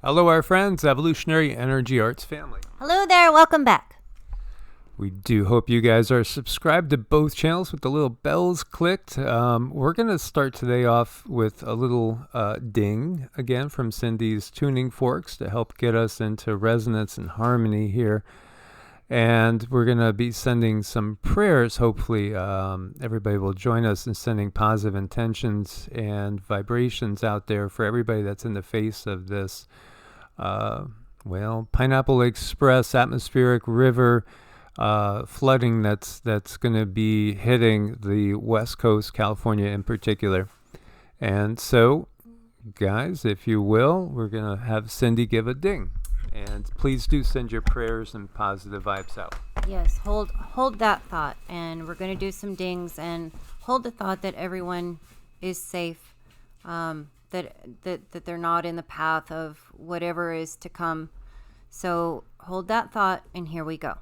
Hello, our friends, Evolutionary Energy Arts family. Hello there, welcome back. We do hope you guys are subscribed to both channels with the little bells clicked. We're going to start today off with a little ding again from Cindy's tuning forks to help get us into resonance and harmony here. And we're going to be sending some prayers. Hopefully, everybody will join us in sending positive intentions and vibrations out there for everybody that's in the face of this, Pineapple Express, atmospheric river, flooding that's going to be hitting the West Coast, California in particular. And so, guys, if you will, we're going to have Cindy give a ding. And please do send your prayers and positive vibes out. Yes, hold that thought, and we're going to do some dings and hold the thought that everyone is safe, that they're not in the path of whatever is to come. So hold that thought, and here we go.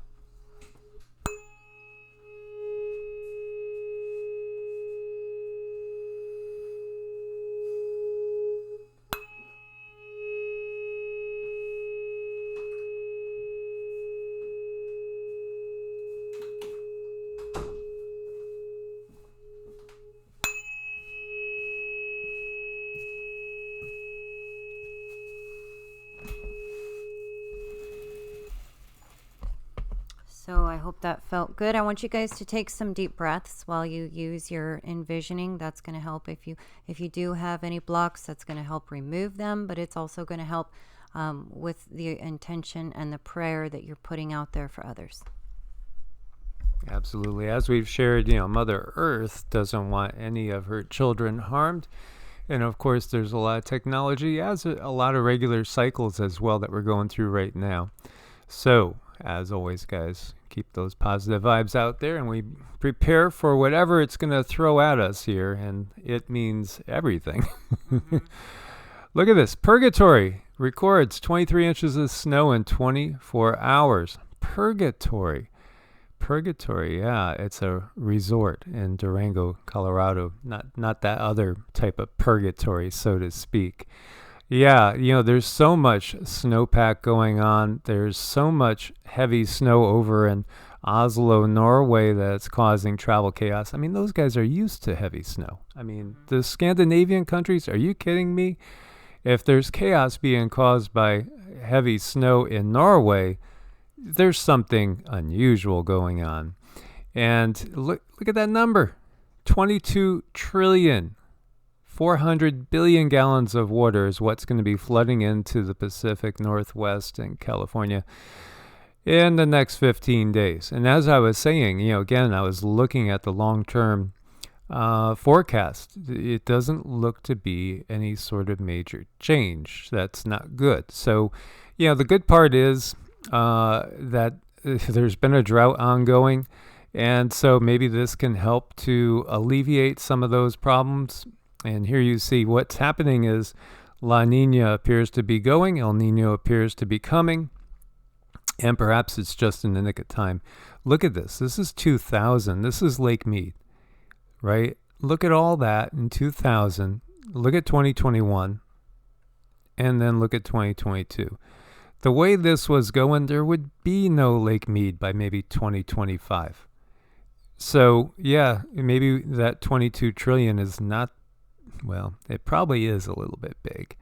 So I hope that felt good. I want you guys to take some deep breaths while you use your envisioning. That's going to help. If you do have any blocks, that's going to help remove them, but it's also going to help with the intention and the prayer that you're putting out there for others. Absolutely. As we've shared, Mother Earth doesn't want any of her children harmed. And of course, there's a lot of technology, as a lot of regular cycles as well that we're going through right now. So, as always, guys, keep those positive vibes out there, and we prepare for whatever it's going to throw at us here, and it means everything. Mm-hmm. Look at this. Purgatory records 23 inches of snow in 24 hours. Purgatory, yeah, it's a resort in Durango, Colorado. Not that other type of purgatory, so to speak. Yeah, there's so much snowpack going on. There's so much heavy snow over in Oslo, Norway, that's causing travel chaos. I mean, those guys are used to heavy snow. I mean, the Scandinavian countries, are you kidding me? If there's chaos being caused by heavy snow in Norway, there's something unusual going on. And look at that number, 22 trillion. 400 billion gallons of water is what's going to be flooding into the Pacific Northwest and California in the next 15 days. And as I was saying, again, I was looking at the long-term forecast. It doesn't look to be any sort of major change. That's not good. So, the good part is that there's been a drought ongoing. And so maybe this can help to alleviate some of those problems. And here you see what's happening is La Nina appears to be going, El Nino appears to be coming, and perhaps it's just in the nick of time. Look at this. This is 2000. This is Lake Mead, right? Look at all that in 2000. Look at 2021, and then look at 2022. The way this was going, there would be no Lake Mead by maybe 2025. So, yeah, maybe that 22 trillion is not, well, it probably is a little bit big,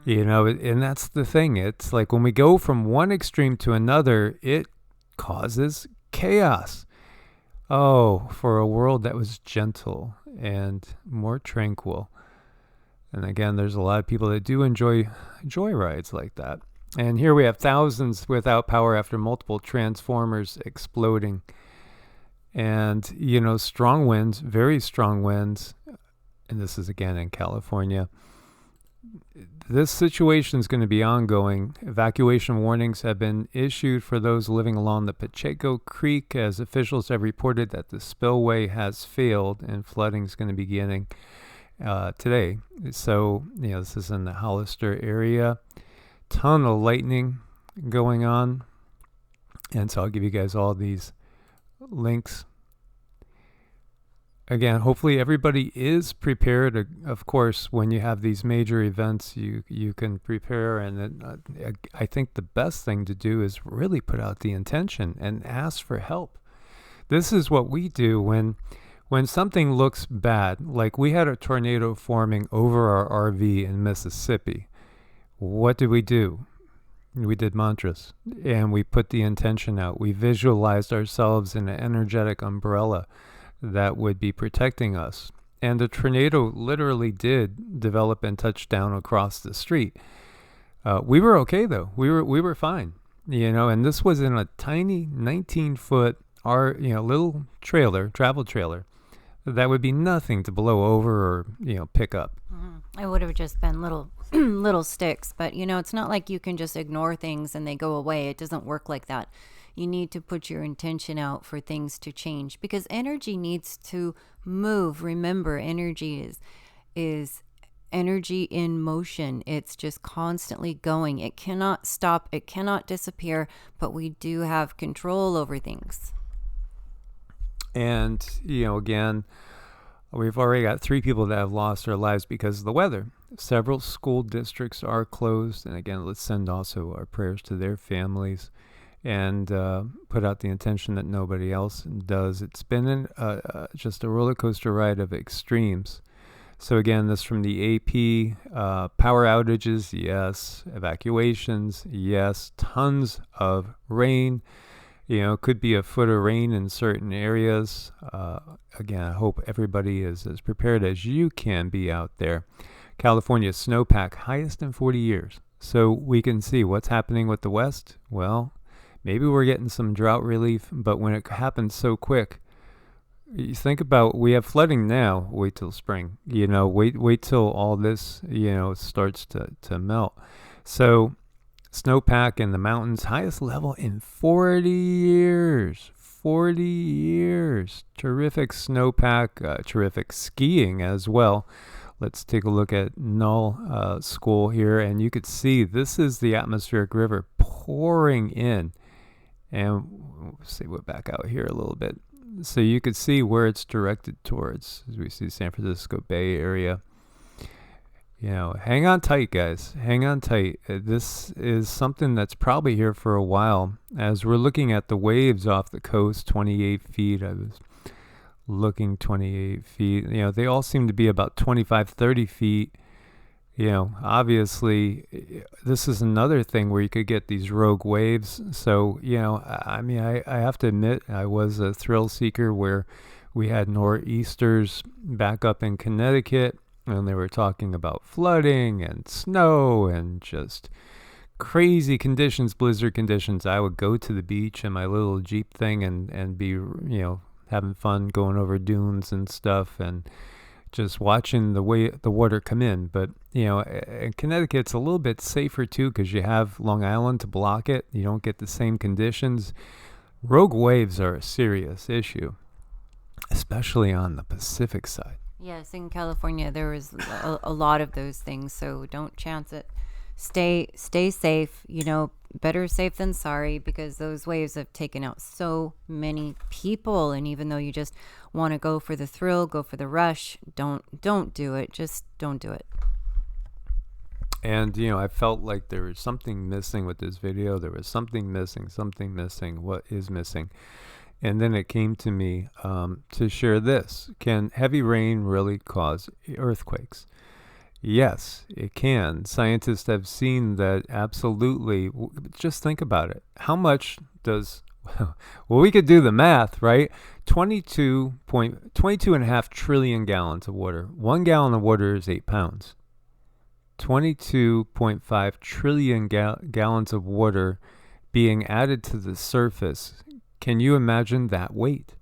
and that's the thing. It's like when we go from one extreme to another, it causes chaos. Oh, for a world that was gentle and more tranquil. And again, there's a lot of people that do enjoy joyrides like that. And here we have thousands without power after multiple transformers exploding. And, strong winds, very strong winds. And this is again in California. This situation is going to be ongoing. Evacuation warnings have been issued for those living along the Pacheco Creek, as officials have reported that the spillway has failed and flooding is going to be beginning today. So, this is in the Hollister area. Ton of lightning going on. And so I'll give you guys all these links. again, hopefully everybody is prepared. Of course, when you have these major events, you can prepare. And then, I think the best thing to do is really put out the intention and ask for help. This is what we do when something looks bad. Like we had a tornado forming over our RV in Mississippi. What did we do? We did mantras and we put the intention out. We visualized ourselves in an energetic umbrella that would be protecting us. And the tornado literally did develop and touch down across the street. We were okay though. We were fine, and this was in a tiny 19-foot little travel trailer that would be nothing to blow over or pick up. Mm-hmm. It would have just been little little sticks, but it's not like you can just ignore things and they go away. It doesn't work like that. You need to put your intention out for things to change, because energy needs to move. Remember, energy is energy in motion. It's just constantly going. It cannot stop. It cannot disappear, but we do have control over things. And, again, we've already got 3 people that have lost their lives because of the weather. Several school districts are closed. And again, let's send also our prayers to their families and put out the intention that nobody else does. It's been just a roller coaster ride of extremes. So again, this from the AP, power outages, yes. Evacuations, yes. Tons of rain. Could be a foot of rain in certain areas. Again, I hope everybody is as prepared as you can be out there. California snowpack, highest in 40 years. So we can see what's happening with the West. Well, maybe we're getting some drought relief, but when it happens so quick, you think about, we have flooding now. Wait till spring. Wait till all this, starts to melt. So snowpack in the mountains, highest level in 40 years. 40 years. Terrific snowpack, terrific skiing as well. Let's take a look at Null School here, and you could see this is the atmospheric river pouring in. And let's see, we're back out here a little bit. So you could see where it's directed towards, as we see San Francisco Bay Area. Hang on tight, guys. Hang on tight. This is something that's probably here for a while. As we're looking at the waves off the coast, 28 feet. I was looking 28 feet. They all seem to be about 25, 30 feet. Obviously, this is another thing where you could get these rogue waves. So, I have to admit, I was a thrill seeker where we had nor'easters back up in Connecticut. And they were talking about flooding and snow and just crazy conditions, blizzard conditions. I would go to the beach in my little Jeep thing and be, having fun going over dunes and stuff and just watching the way the water come in. But, in Connecticut, it's a little bit safer too because you have Long Island to block it. You don't get the same conditions. Rogue waves are a serious issue, especially on the Pacific side. Yes, in California there was a lot of those things, so don't chance it. Stay safe. Better safe than sorry, because those waves have taken out so many people. And even though you just want to go for the thrill, go for the rush, don't do it. Just don't do it. And I felt like there was something missing with this video. There was something missing. What is missing? And then it came to me to share this. Can heavy rain really cause earthquakes? Yes, it can. Scientists have seen that absolutely. Just think about it. How much does... Well, we could do the math, right? 22.5 trillion gallons of water. 1 gallon of water is 8 pounds. 22.5 trillion gallons of water being added to the surface. Can you imagine that weight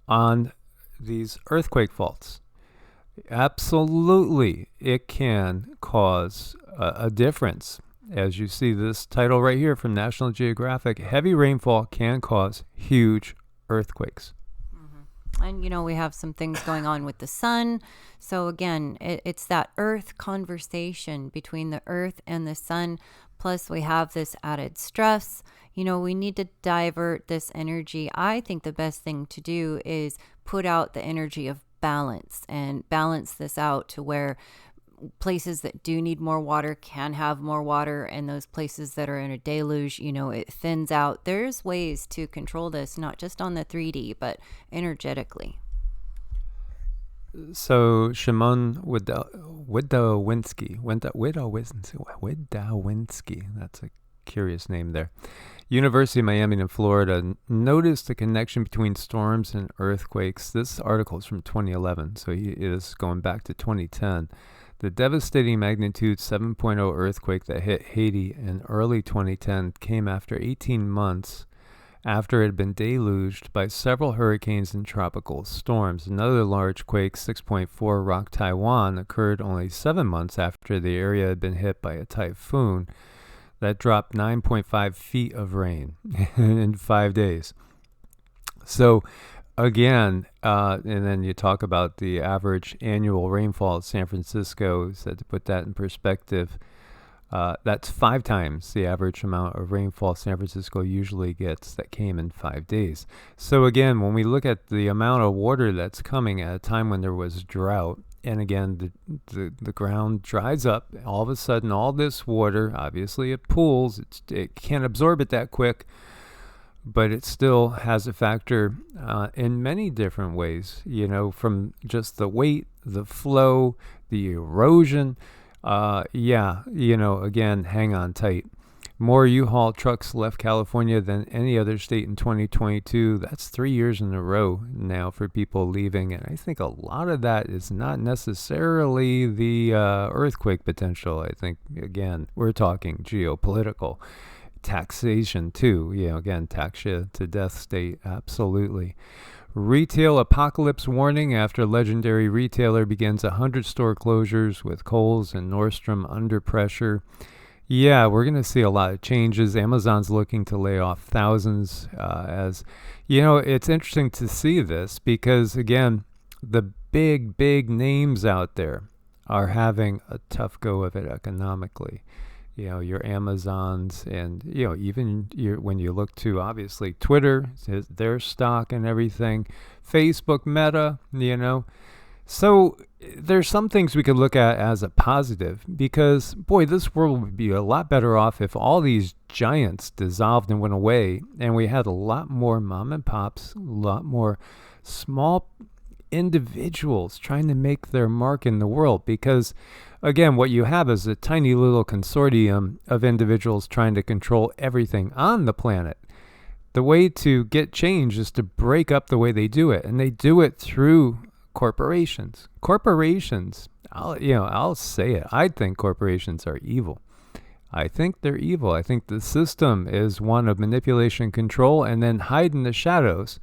on these earthquake faults? Absolutely, it can cause a difference. As you see this title right here from National Geographic, heavy rainfall can cause huge earthquakes. Mm-hmm. And, we have some things going on with the sun. So, again, it's that earth conversation between the earth and the sun. Plus, we have this added stress. We need to divert this energy. I think the best thing to do is put out the energy of balance and balance this out to where places that do need more water can have more water, and those places that are in a deluge, it thins out. There's ways to control this, not just on the 3D, but energetically. So Shimon Widowinski, that's a curious name there. University of Miami in Florida noticed a connection between storms and earthquakes. This article is from 2011, so he is going back to 2010. The devastating magnitude 7.0 earthquake that hit Haiti in early 2010 came after 18 months after it had been deluged by several hurricanes and tropical storms. Another large quake, 6.4, rocked Taiwan, occurred only 7 months after the area had been hit by a typhoon that dropped 9.5 feet of rain in 5 days. So, again, and then you talk about the average annual rainfall at San Francisco. So to put that in perspective, that's 5 times the average amount of rainfall San Francisco usually gets that came in 5 days. So again, when we look at the amount of water that's coming at a time when there was drought, and again, the ground dries up, all of a sudden all this water, obviously it pools, it can't absorb it that quick, but it still has a factor in many different ways, from just the weight, the flow, the erosion. Again, hang on tight. More U-Haul trucks left California than any other state in 2022. That's 3 years in a row now for people leaving. And I think a lot of that is not necessarily the earthquake potential. I think, again, we're talking geopolitical. Taxation, too. Again, tax you to death state. Absolutely. Retail apocalypse warning after legendary retailer begins 100 store closures with Kohl's and Nordstrom under pressure. Yeah, we're going to see a lot of changes. Amazon's looking to lay off thousands. It's interesting to see this because, again, the big names out there are having a tough go of it economically. Your Amazons and, even when you look to, obviously, Twitter, their stock and everything, Facebook, Meta, So there's some things we could look at as a positive because, boy, this world would be a lot better off if all these giants dissolved and went away and we had a lot more mom and pops, a lot more small individuals trying to make their mark in the world because, again, what you have is a tiny little consortium of individuals trying to control everything on the planet. The way to get change is to break up the way they do it, and they do it through corporations. Corporations, I'll say it. I think corporations are evil. I think they're evil. I think the system is one of manipulation, control, and then hide in the shadows.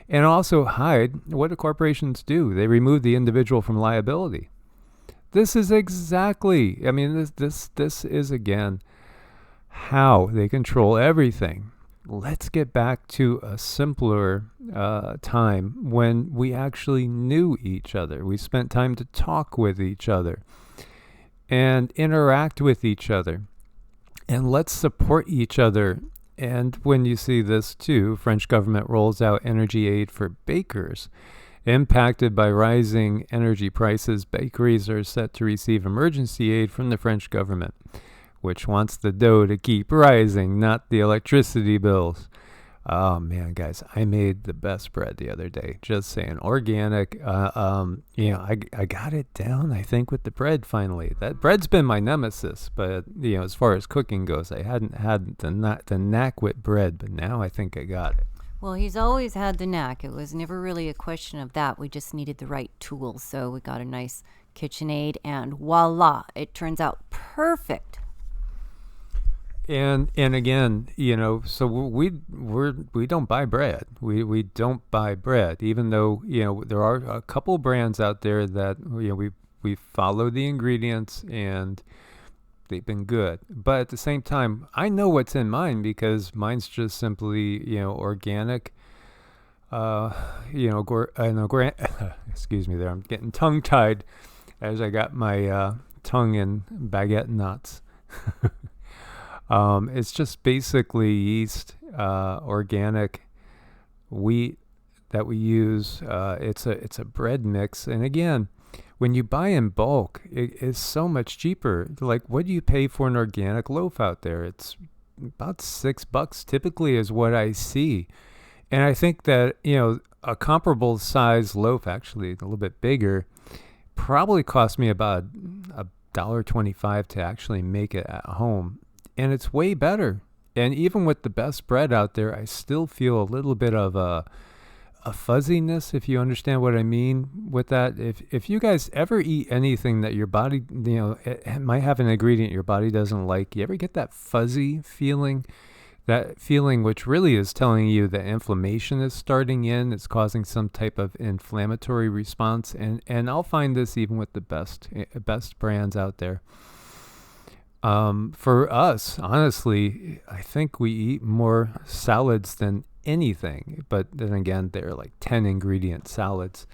And also hide, what do corporations do? They remove the individual from liability. This is exactly, this is, again, how they control everything. Let's get back to a simpler time when we actually knew each other. We spent time to talk with each other and interact with each other. And let's support each other. And when you see this too, French government rolls out energy aid for bakers. Impacted by rising energy prices, bakeries are set to receive emergency aid from the French government, which wants the dough to keep rising, not the electricity bills. Oh man, guys, I made the best bread the other day. Just saying, organic. I got it down, I think, with the bread finally. That bread's been my nemesis, but as far as cooking goes, I hadn't had the knack with bread, but now I think I got it. Well, he's always had the knack. It was never really a question of that. We just needed the right tools. So we got a nice KitchenAid, and voila, it turns out perfect. And again, so we don't buy bread. We don't buy bread, even though there are a couple brands out there that we follow the ingredients and they've been good. But at the same time, I know what's in mine because mine's just simply organic. excuse me there, I'm getting tongue-tied as I got my tongue in baguette knots. It's just basically yeast, organic wheat that we use. It's a bread mix, and again, when you buy in bulk, it is so much cheaper. Like, what do you pay for an organic loaf out there? It's about $6 typically is what I see. And I think that, a comparable size loaf, actually a little bit bigger, probably cost me about $1.25 to actually make it at home. And it's way better. And even with the best bread out there, I still feel a little bit of a fuzziness, if you understand what I mean with that. If you guys ever eat anything that your body, it might have an ingredient your body doesn't like, you ever get that fuzzy feeling? That feeling which really is telling you that inflammation is starting in, it's causing some type of inflammatory response. And I'll find this even with the best brands out there. For us, honestly, I think we eat more salads than anything. But then again, they're like 10 ingredient salads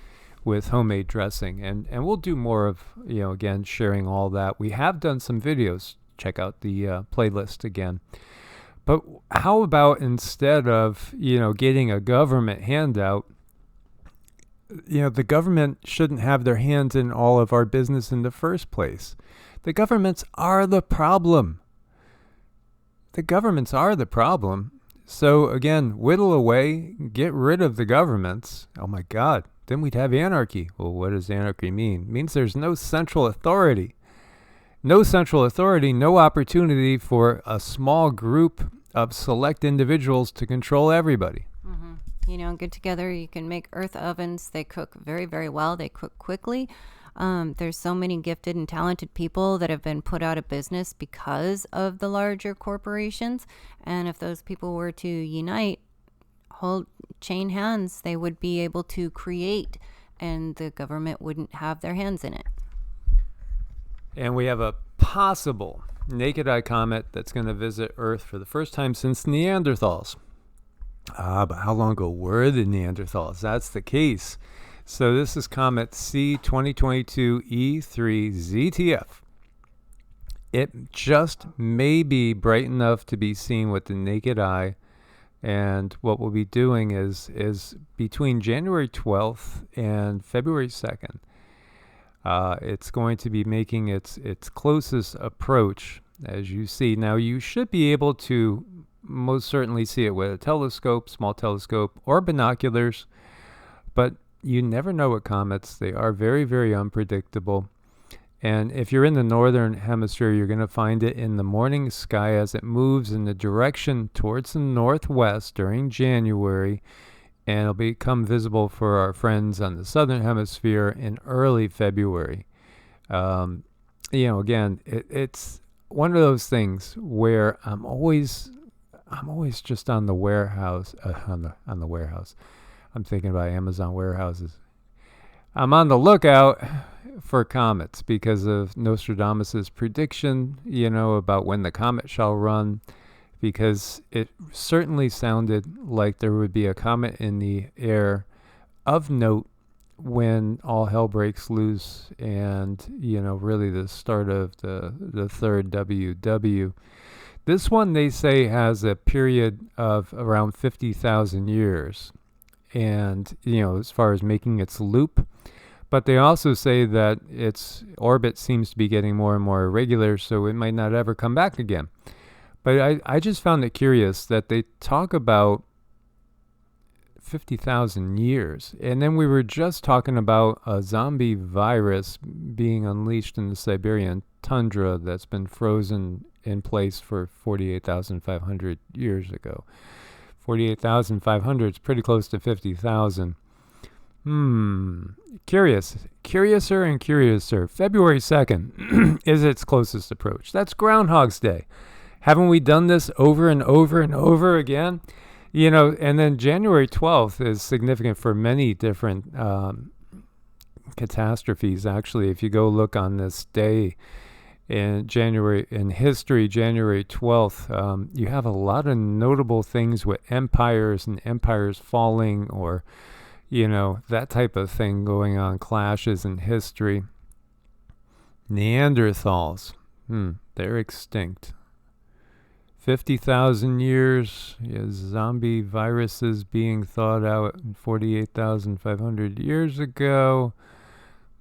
with homemade dressing. And we'll do more of, again, sharing all that. We have done some videos. Check out the playlist again. But how about instead of, getting a government handout, the government shouldn't have their hands in all of our business in the first place. The governments are the problem. The governments are the problem. So again, whittle away, get rid of the governments. Oh my God, then we'd have anarchy. Well, what does anarchy mean? It means there's no central authority. No central authority, no opportunity for a small group of select individuals to control everybody. Mm-hmm. Get together. You can make earth ovens. They cook very, very well. They cook quickly. There's so many gifted and talented people that have been put out of business because of the larger corporations. And if those people were to unite, hold chain hands, they would be able to create, and the government wouldn't have their hands in it. And we have a possible naked eye comet that's going to visit Earth for the first time since Neanderthals. But how long ago were the Neanderthals? That's the case. So this is Comet C 2022 E3 ZTF. It just may be bright enough to be seen with the naked eye. And what we'll be doing is between January 12th and February 2nd. It's going to be making its closest approach, as you see. Now, you should be able to most certainly see it with a telescope, small telescope, or binoculars, but you never know with comets. They are very, very unpredictable. And if you're in the northern hemisphere, you're going to find it in the morning sky as it moves in the direction towards the northwest during January. And it'll become visible for our friends on the southern hemisphere in early February. Again, it's one of those things where I'm always just on the warehouse, on the warehouse. I'm thinking about Amazon warehouses. I'm on the lookout for comets because of Nostradamus's prediction, about when the comet shall run. Because it certainly sounded like there would be a comet in the air of note when all hell breaks loose and, really the start of the third WW. This one, they say, has a period of around 50,000 years. And, as far as making its loop. But they also say that its orbit seems to be getting more and more irregular, so it might not ever come back again. But I just found it curious that they talk about 50,000 years. And then we were just talking about a zombie virus being unleashed in the Siberian tundra that's been frozen in place for 48,500 years ago. 48,500 is pretty close to 50,000. Curiouser and curiouser. February 2nd is its closest approach. That's Groundhog's Day. Haven't we done this over and over and over again? And then January 12th is significant for many different catastrophes. Actually, if you go look on this day, in history, January 12th, you have a lot of notable things with empires and empires falling, or, that type of thing going on, clashes in history. Neanderthals, they're extinct. 50,000 years, zombie viruses being thawed out 48,500 years ago.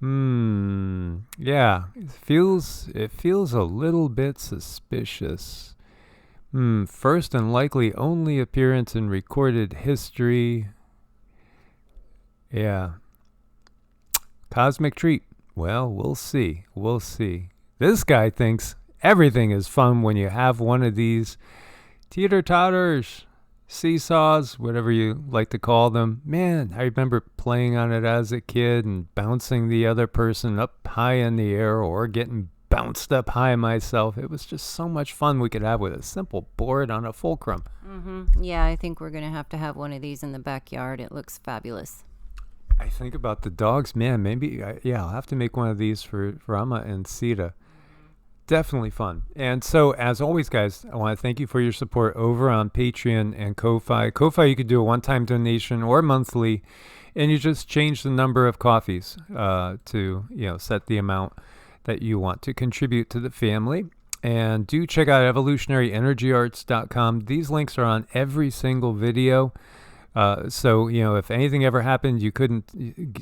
Yeah, it feels a little bit suspicious. First and likely only appearance in recorded history. Yeah. Cosmic treat. Well, we'll see. This guy thinks everything is fun when you have one of these teeter-totters, seesaws, whatever you like to call them. Man, I remember playing on it as a kid and bouncing the other person up high in the air, or getting bounced up high myself. It was just so much fun we could have with a simple board on a fulcrum. Yeah, I think we're going to have one of these in the backyard. It looks fabulous. I think about the dogs. Man, maybe, I'll have to make one of these for Rama and Sita. Definitely fun. And so, as always, guys, I want to thank you for your support over on Patreon and Ko-Fi. Ko-Fi, you could do a one-time donation or monthly, and you just change the number of coffees to, set the amount that you want to contribute to the family. And do check out evolutionaryenergyarts.com. These links are on every single video. So, if anything ever happened, you couldn't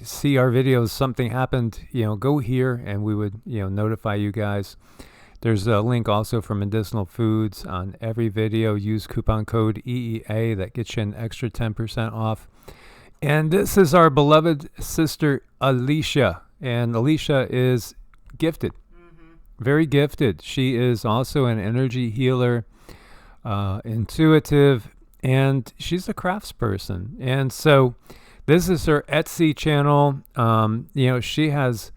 see our videos, something happened, go here and we would, notify you guys. There's a link also for medicinal foods on every video. Use coupon code EEA. That gets you an extra 10% off. And this is our beloved sister, Alicia. And Alicia is gifted, very gifted. She is also an energy healer, intuitive, and she's a craftsperson. And so this is her Etsy channel. She has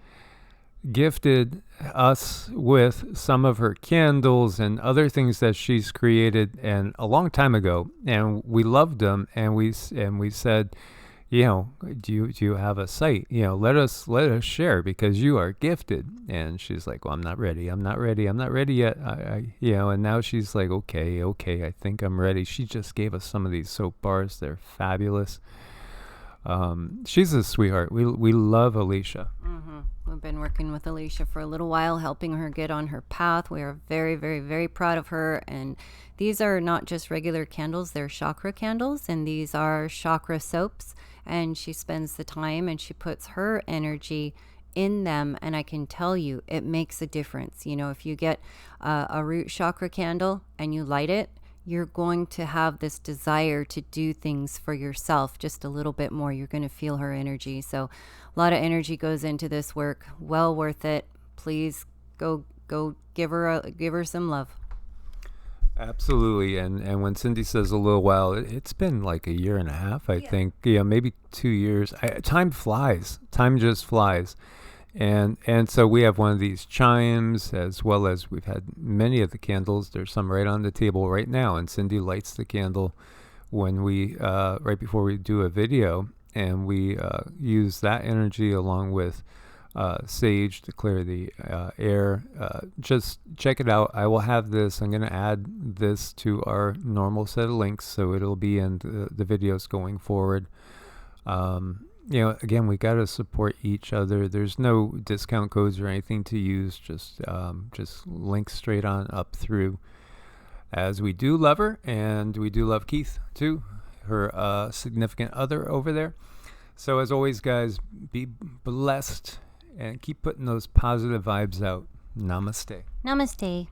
gifted us with some of her candles and other things that she's created and a long time ago, and we loved them, and we said, do you have a site? Let us share, because you are gifted. And she's like, well, I'm not ready yet. And now she's like, okay, I think I'm ready. She just gave us some of these soap bars. They're fabulous. She's a sweetheart. We love Alicia. We've been working with Alicia for a little while, helping her get on her path. We are very, very, very proud of her. And these are not just regular candles, they're chakra candles, and these are chakra soaps. And she spends the time and she puts her energy in them, and I can tell you it makes a difference. If you get a root chakra candle and you light it, you're going to have this desire to do things for yourself just a little bit more. You're going to feel her energy. So a lot of energy goes into this work. Well worth it. Please go give her some love. Absolutely. And when Cindy says a little while, it's been like a year and a half, I think. Maybe 2 years. Time flies. Time just flies. And so we have one of these chimes, as well as we've had many of the candles. There's some right on the table right now, and Cindy lights the candle when we right before we do a video, and we use that energy along with sage to clear the air. Just check it out. I will have this. I'm going to add this to our normal set of links, so it'll be in the videos going forward. Again, we got to support each other. There's no discount codes or anything to use. Just links straight on up through. As we do love her, and we do love Keith too, her significant other over there. So as always, guys, be blessed and keep putting those positive vibes out. Namaste. Namaste.